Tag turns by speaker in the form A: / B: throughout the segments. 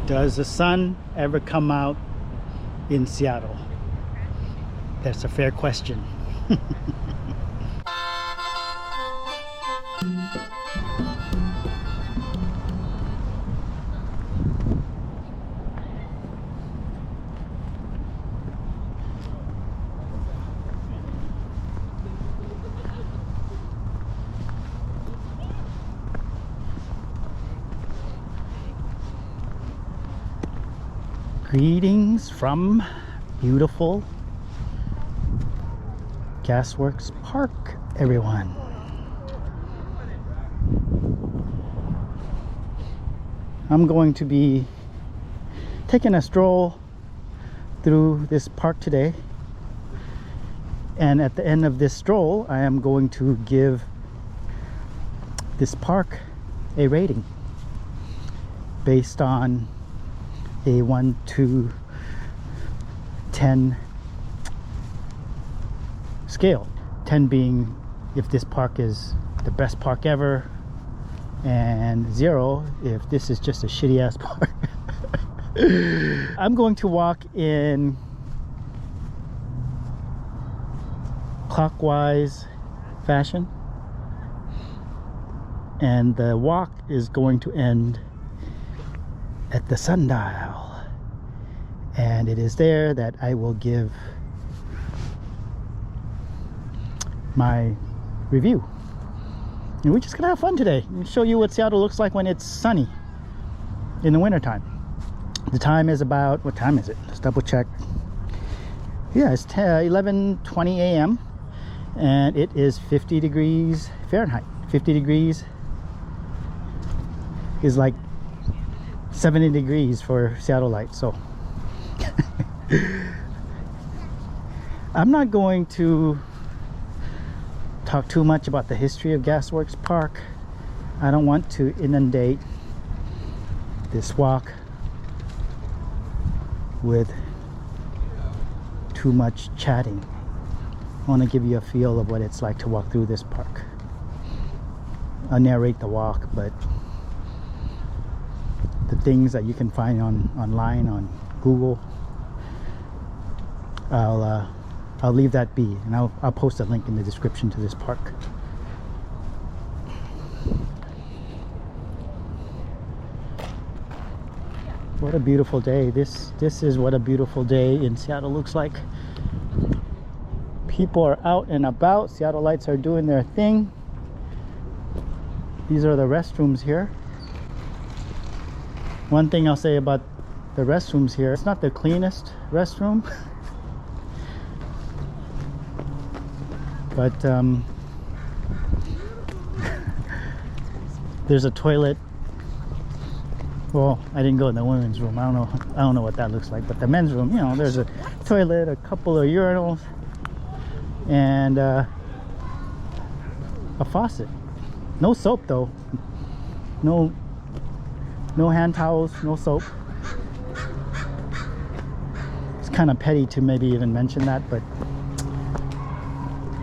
A: Does the sun ever come out in Seattle? That's a fair question. Greetings from beautiful Gasworks Park, everyone. I'm going to be taking a stroll through this park today, and at the end of this stroll I am going to give this park a rating based on a 1 to 10 scale. 10 being if this park is the best park ever, and 0 if this is just a shitty ass park. I'm going to walk in clockwise fashion, and the walk is going to end at the sundial, and it is there that I will give my review. And we're just gonna have fun today and show you what Seattle looks like when it's sunny in the winter time. The time is about, what time is it? Let's double check. Yeah, it's 11:20 a.m. and it is 50 degrees Fahrenheit. 50 degrees is like 70 degrees for Seattle light. So I'm not going to talk too much about the history of Gasworks Park. I don't want to inundate this walk with too much chatting. I want to give you a feel of what it's like to walk through this park. I'll narrate the walk, but the things that you can find online on Google, I'll leave that be, and I'll post a link in the description to this park. What a beautiful day. This is what a beautiful day in Seattle looks like. People are out and about. Seattle lights are doing their thing. These are the restrooms here. One thing I'll say about the restrooms here, it's not the cleanest restroom. But there's a toilet. Well, I didn't go in the women's room. I don't know what that looks like. But the men's room, you know, there's a toilet, a couple of urinals, and a faucet. No soap though. No hand towels, no soap. It's kind of petty to maybe even mention that, but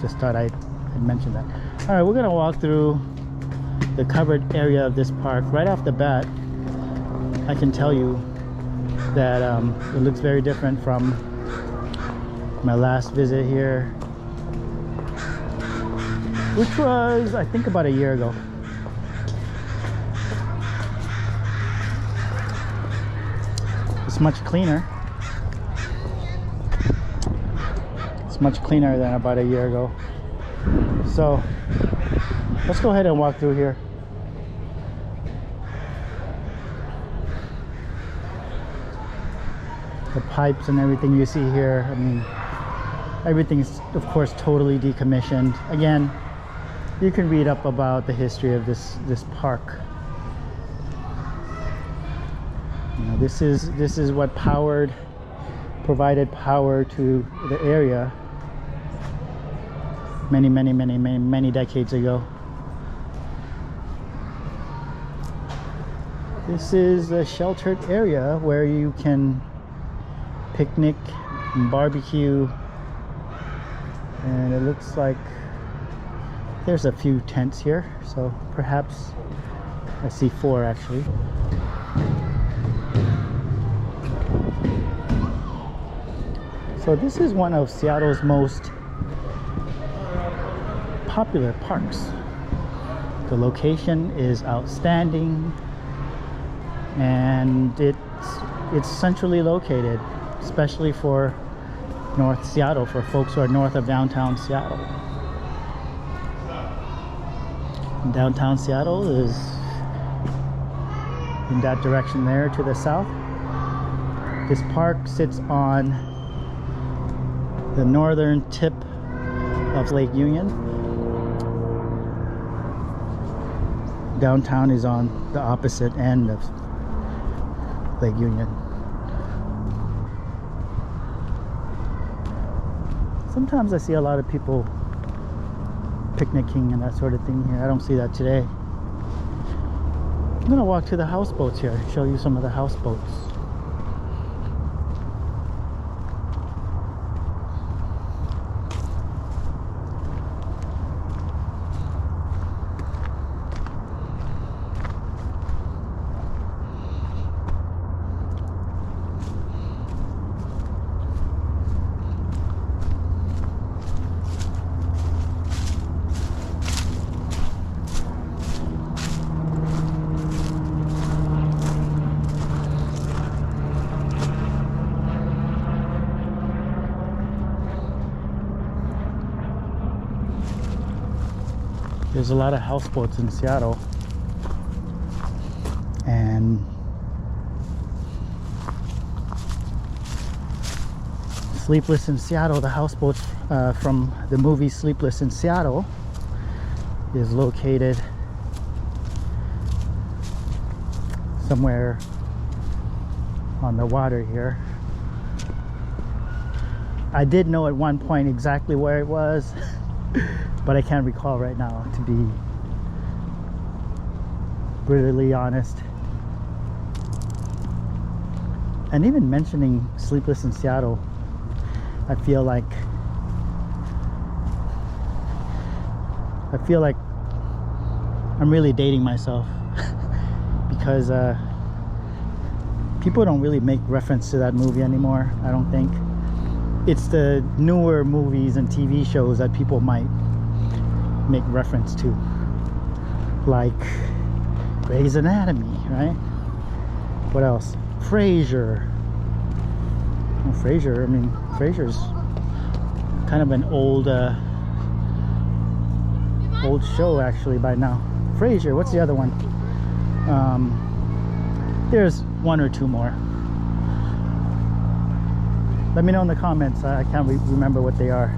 A: just thought I'd mention that. All right, we're gonna walk through the covered area of this park. Right off the bat, I can tell you that it looks very different from my last visit here, which was, I think, about a year ago. It's much cleaner. It's much cleaner than about a year ago. So let's go ahead and walk through here. The pipes and everything you see here, I mean, everything's of course totally decommissioned. Again, you can read up about the history of this park. You know, this is what provided power to the area many decades ago. This is a sheltered area where you can picnic and barbecue, and it looks like there's a few tents here, so perhaps I see 4 actually. So this is one of Seattle's most popular parks. The location is outstanding, and it's centrally located, especially for North Seattle, for folks who are north of downtown Seattle. And downtown Seattle is in that direction there to the south. This park sits on the northern tip of Lake Union. Downtown is on the opposite end of Lake Union. Sometimes I see a lot of people picnicking and that sort of thing here. I don't see that today. I'm gonna walk to the houseboats here, show you some of the houseboats. There's a lot of houseboats in Seattle, and Sleepless in Seattle, the houseboat from the movie Sleepless in Seattle, is located somewhere on the water here. I did know at one point exactly where it was, but I can't recall right now, to be brutally honest. And even mentioning Sleepless in Seattle, I feel like I'm really dating myself because people don't really make reference to that movie anymore, I don't think. It's the newer movies and TV shows that people might make reference to, like Grey's Anatomy, right? What else? Frasier. Well, Frasier, I mean, Frasier's kind of an old show actually by now. Frasier, what's the other one? There's one or two more. Let me know in the comments. I can't remember what they are.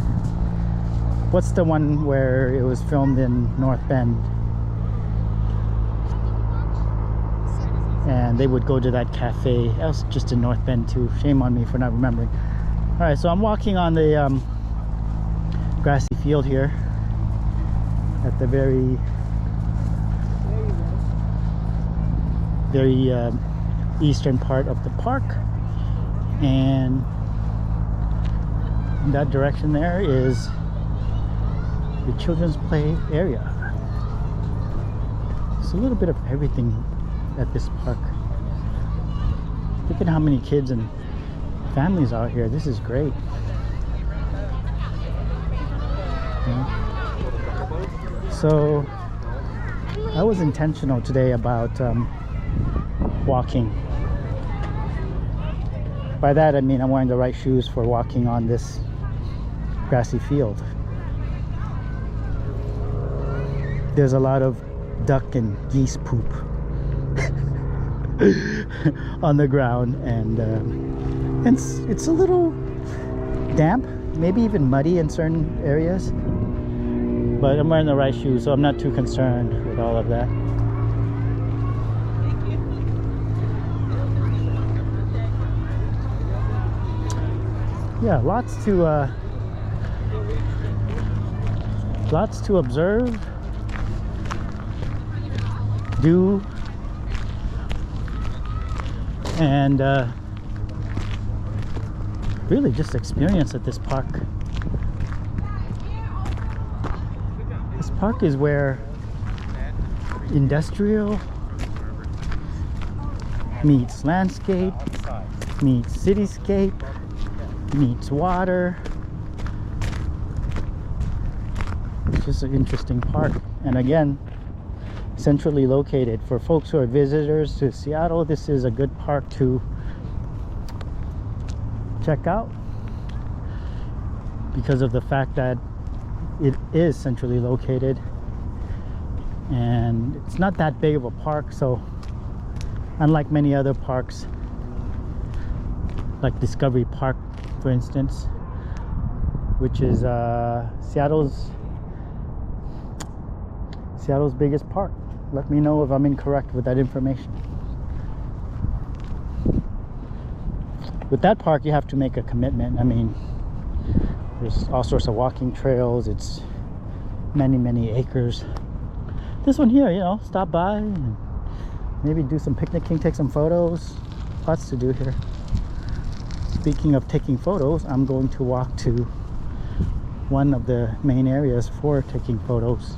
A: What's the one where it was filmed in North Bend? And they would go to that cafe. That was just in North Bend too. Shame on me for not remembering. Alright, so I'm walking on the grassy field here at the very eastern part of the park. And in that direction there is the children's play area. It's a little bit of everything at this park. Look at how many kids and families out here. This is great. Yeah. So I was intentional today about walking. By that I mean I'm wearing the right shoes for walking on this grassy field. There's a lot of duck and geese poop on the ground, and it's a little damp, maybe even muddy in certain areas, but I'm wearing the right shoes, so I'm not too concerned with all of that. Yeah, lots to observe, do, and really just experience at this park. This park is where industrial meets landscape, meets cityscape, meets water. It's just an interesting park, and again, centrally located. For folks who are visitors to Seattle, this is a good park to check out because of the fact that it is centrally located, and it's not that big of a park. So unlike many other parks like Discovery Park, for instance, which is Seattle's biggest park. Let me know if I'm incorrect with that information. With that park, you have to make a commitment. I mean, there's all sorts of walking trails. It's many acres. This one here, you know, stop by and maybe do some picnicking, take some photos. Lots to do here. Speaking of taking photos, I'm going to walk to one of the main areas for taking photos.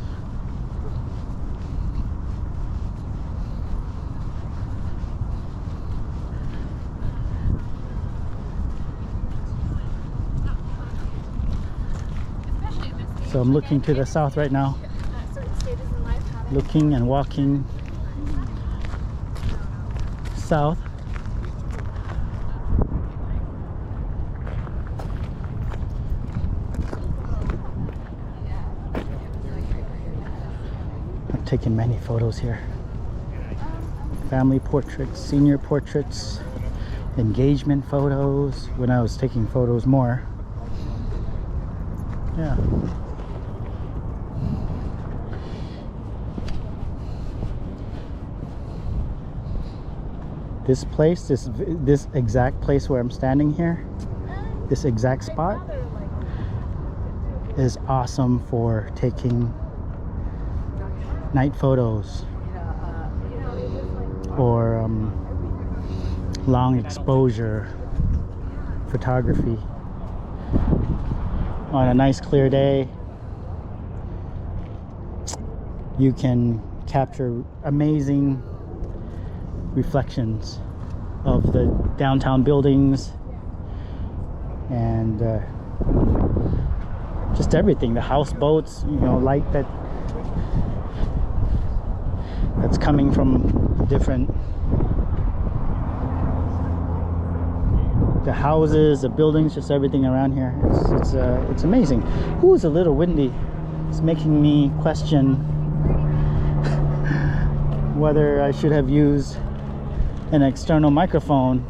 A: So I'm looking to the south right now, looking and walking south. I've taken many photos here. Family portraits, senior portraits, engagement photos, when I was taking photos more. Yeah. This place, this exact place where I'm standing here, this exact spot is awesome for taking night photos or long exposure photography. On a nice clear day, you can capture amazing reflections of the downtown buildings and just everything, the houseboats, you know, light that's coming from different, the houses, the buildings, just everything around here. It's amazing. Ooh, it's a little windy. It's making me question whether I should have used an external microphone.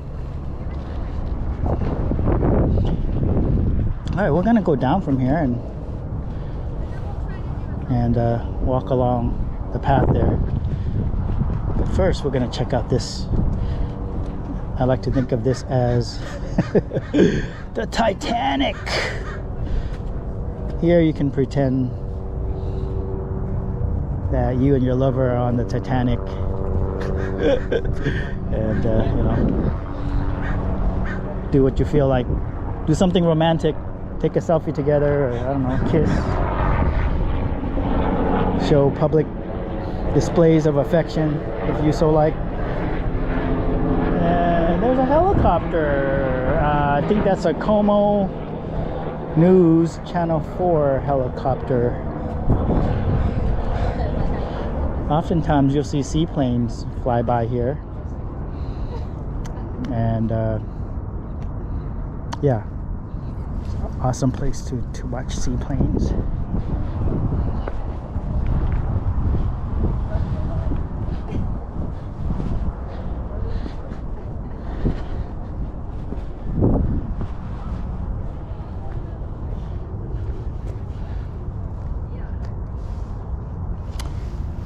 A: All right, we're gonna go down from here and walk along the path there. But first, we're gonna check out this. I like to think of this as the Titanic. Here you can pretend that you and your lover are on the Titanic. And you know, do what you feel like. Do something romantic. Take a selfie together, or I don't know, kiss. Show public displays of affection, if you so like. And there's a helicopter. I think that's a Como News Channel 4 helicopter. Oftentimes you'll see seaplanes fly by here, and yeah, awesome place to watch seaplanes.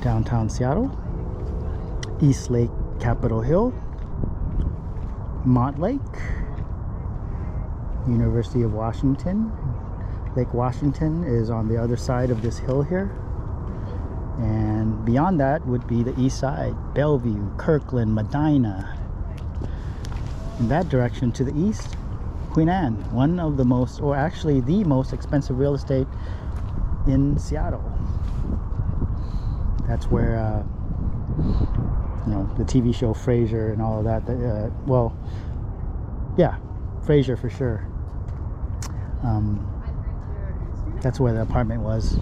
A: Downtown Seattle, East Lake, Capitol Hill, Mott Lake, University of Washington. Lake Washington is on the other side of this hill here, and beyond that would be the east side, Bellevue, Kirkland, Medina. In that direction to the east, Queen Anne, one of the most, or actually the most expensive real estate in Seattle. That's where you know, the TV show Frasier and all of that. Well, yeah, Frasier for sure. That's where the apartment was.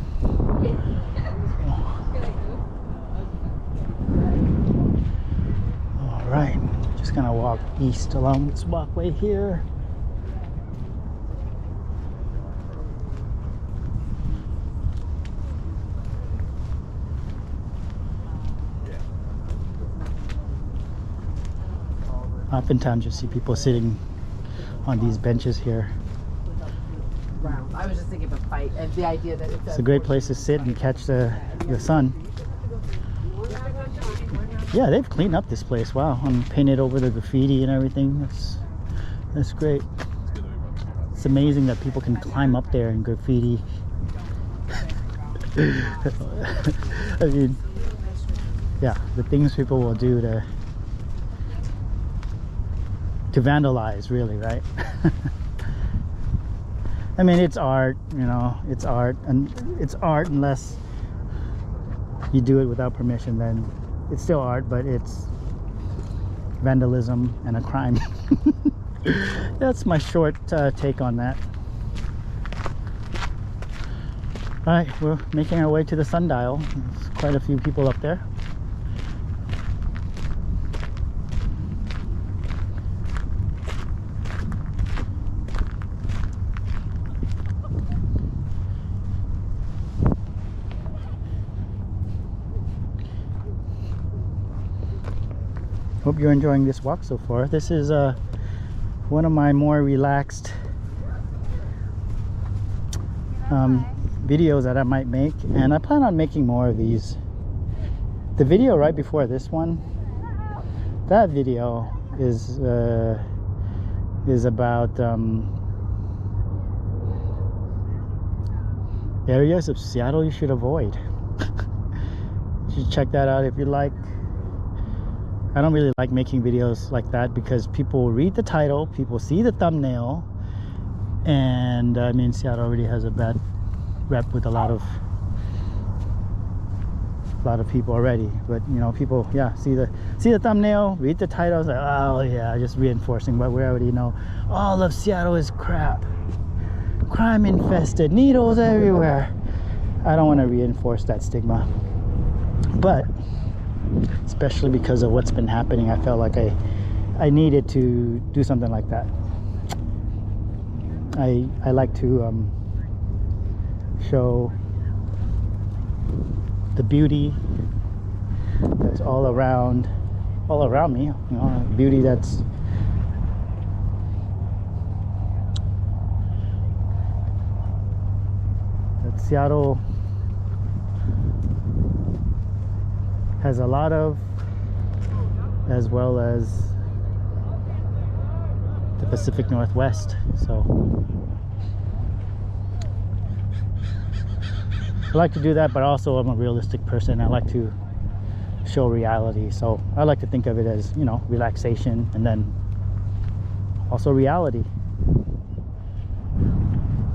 A: All right, just gonna walk east along this walkway here. Oftentimes you see people sitting on these benches here.
B: I was just thinking of a fight and the idea that
A: It's a great place to sit and catch the sun. Yeah, they've cleaned up this place. Wow, and painted over the graffiti and everything. That's great. It's amazing that people can climb up there and graffiti. I mean, yeah, the things people will do to vandalize, really, right? I mean, it's art, you know, it's art, and it's art unless you do it without permission, then it's still art, but it's vandalism and a crime. That's my short take on that. All right, we're making our way to the sundial. There's quite a few people up there. Hope you're enjoying this walk so far. This is one of my more relaxed videos that I might make, and I plan on making more of these. The video right before this one, that video is about areas of Seattle you should avoid. You should check that out if you like. I don't really like making videos like that because people read the title, people see the thumbnail, and I mean, Seattle already has a bad rep with a lot of people already. But you know, people, yeah, see the thumbnail, read the title, it's like, oh yeah, just reinforcing what we already know. All of Seattle is crap, crime infested, needles everywhere. I don't want to reinforce that stigma, but especially because of what's been happening, I felt like I needed to do something like that. I like to show the beauty that's all around me, you know, beauty that Seattle has a lot of, as well as the Pacific Northwest. So I like to do that, but also I'm a realistic person. I like to show reality. So I like to think of it as, you know, relaxation and then also reality.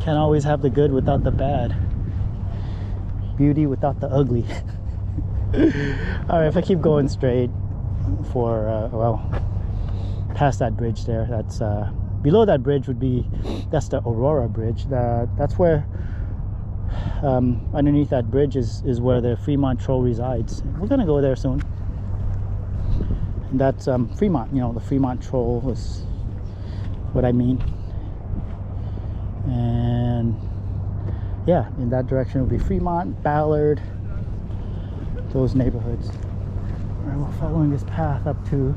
A: Can't always have the good without the bad. Beauty without the ugly. All right, if I keep going straight for well, past that bridge there, that's below that bridge would be, that's the Aurora Bridge. That's where underneath that bridge is where the Fremont Troll resides. We're gonna go there soon. And that's Fremont, you know, the Fremont Troll is what I mean. And yeah, in that direction would be Fremont, Ballard, those neighborhoods. All right, we're following this path up to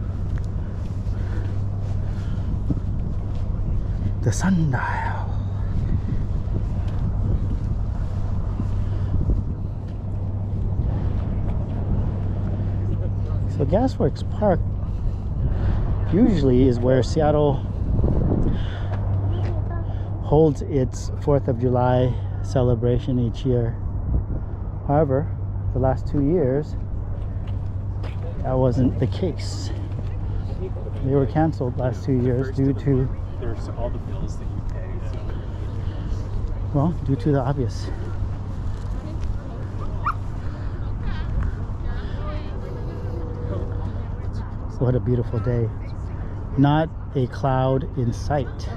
A: the sundial. So Gasworks Park usually is where Seattle holds its 4th of July celebration each year. However, the last 2 years, that wasn't the case. They were canceled last 2 years due to,
C: there's all the bills that you pay. So.
A: Well, due to the obvious. What a beautiful day. Not a cloud in sight.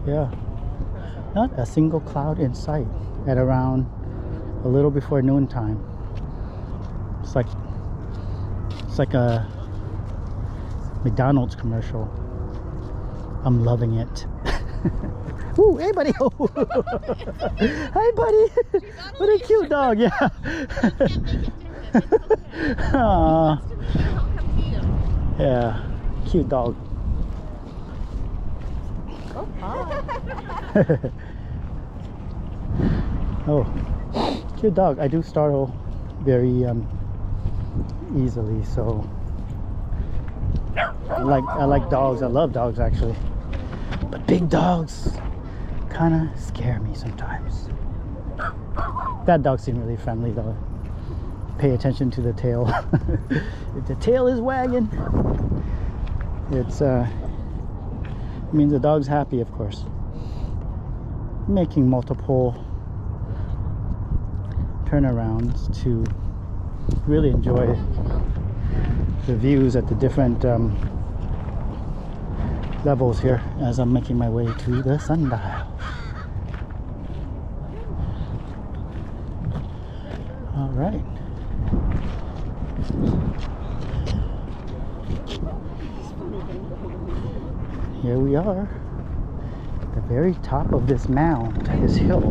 A: Yeah. Not a single cloud in sight at around a little before noontime. It's like a McDonald's commercial. I'm loving it. Ooh, hey buddy. Oh. Hi buddy. What a cute dog. Yeah. Aww. Yeah, cute dog.
B: Oh, hi.
A: Oh, cute dog. I do startle very easily, so I like dogs. I love dogs actually, but big dogs kind of scare me sometimes. That dog seemed really friendly though. Pay attention to the tail. If the tail is wagging, it's it means the dog's happy, of course. Making multiple turnarounds to really enjoy the views at the different levels here as I'm making my way to the sundial. All right. Here we are at the very top of this mound, this hill.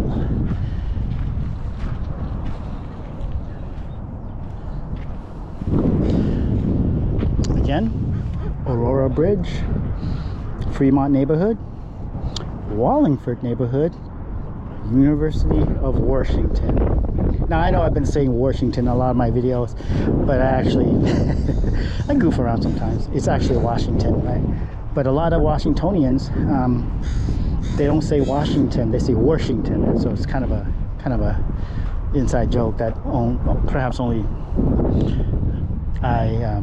A: Again, Aurora Bridge, Fremont neighborhood, Wallingford neighborhood, University of Washington. Now I know I've been saying Washington in a lot of my videos, but I actually I goof around sometimes. It's actually Washington, right? But a lot of Washingtonians, they don't say Washington, they say Washington, and so it's kind of a inside joke that perhaps only I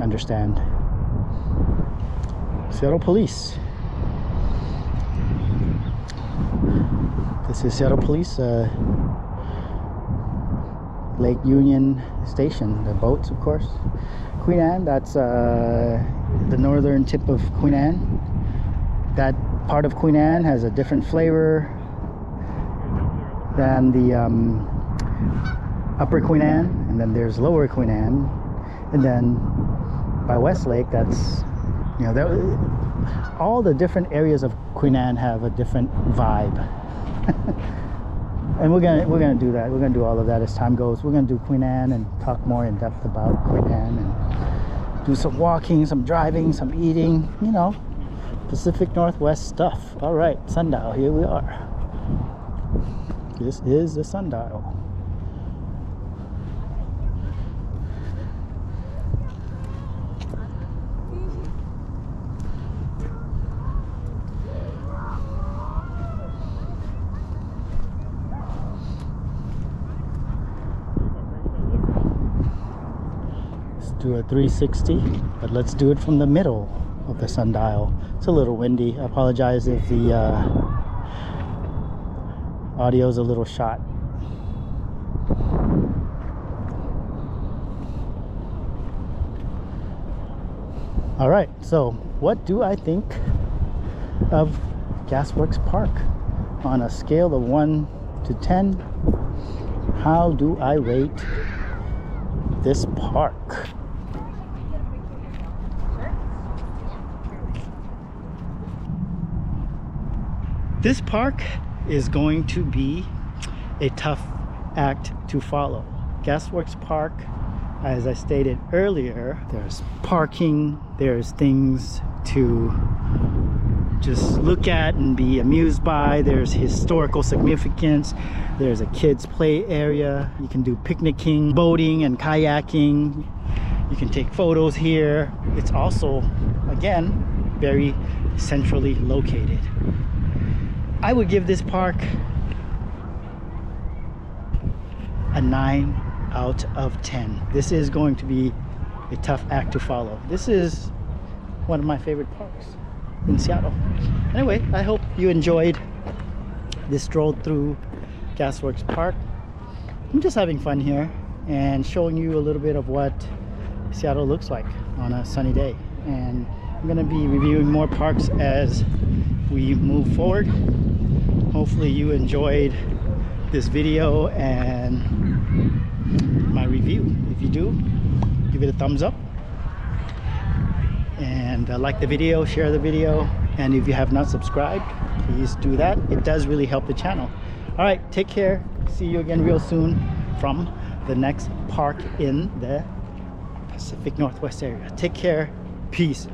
A: understand. Seattle Police. This is Seattle Police, Lake Union Station. The boats, of course. Queen Anne, that's the northern tip of Queen Anne. That part of Queen Anne has a different flavor than the upper Queen Anne, and then there's lower Queen Anne, and then by Westlake, that's, you know, all the different areas of Queen Anne have a different vibe. And we're gonna do that. We're gonna do all of that as time goes. We're gonna do Queen Anne and talk more in depth about Queen Anne and do some walking, some driving, some eating, you know, Pacific Northwest stuff. All right, sundial, here we are. This is the sundial. Do a 360, but let's do it from the middle of the sundial. It's a little windy. I apologize if the audio is a little shot. All right, so what do I think of Gasworks Park on a scale of 1 to 10? How do I rate this park? This park is going to be a tough act to follow. Gasworks Park, as I stated earlier, there's parking, there's things to just look at and be amused by, there's historical significance, there's a kids play area, you can do picnicking, boating and kayaking, you can take photos here. It's also, again, very centrally located. I would give this park a 9 out of 10. This is going to be a tough act to follow. This is one of my favorite parks in Seattle. Anyway, I hope you enjoyed this stroll through Gasworks Park. I'm just having fun here and showing you a little bit of what Seattle looks like on a sunny day. And I'm gonna be reviewing more parks as we move forward. Hopefully you enjoyed this video and my review. If you do, give it a thumbs up and like the video, share the video, and if you have not subscribed, please do that. It does really help the channel. All right, take care. See you again real soon from the next park in the Pacific Northwest area. Take care. Peace.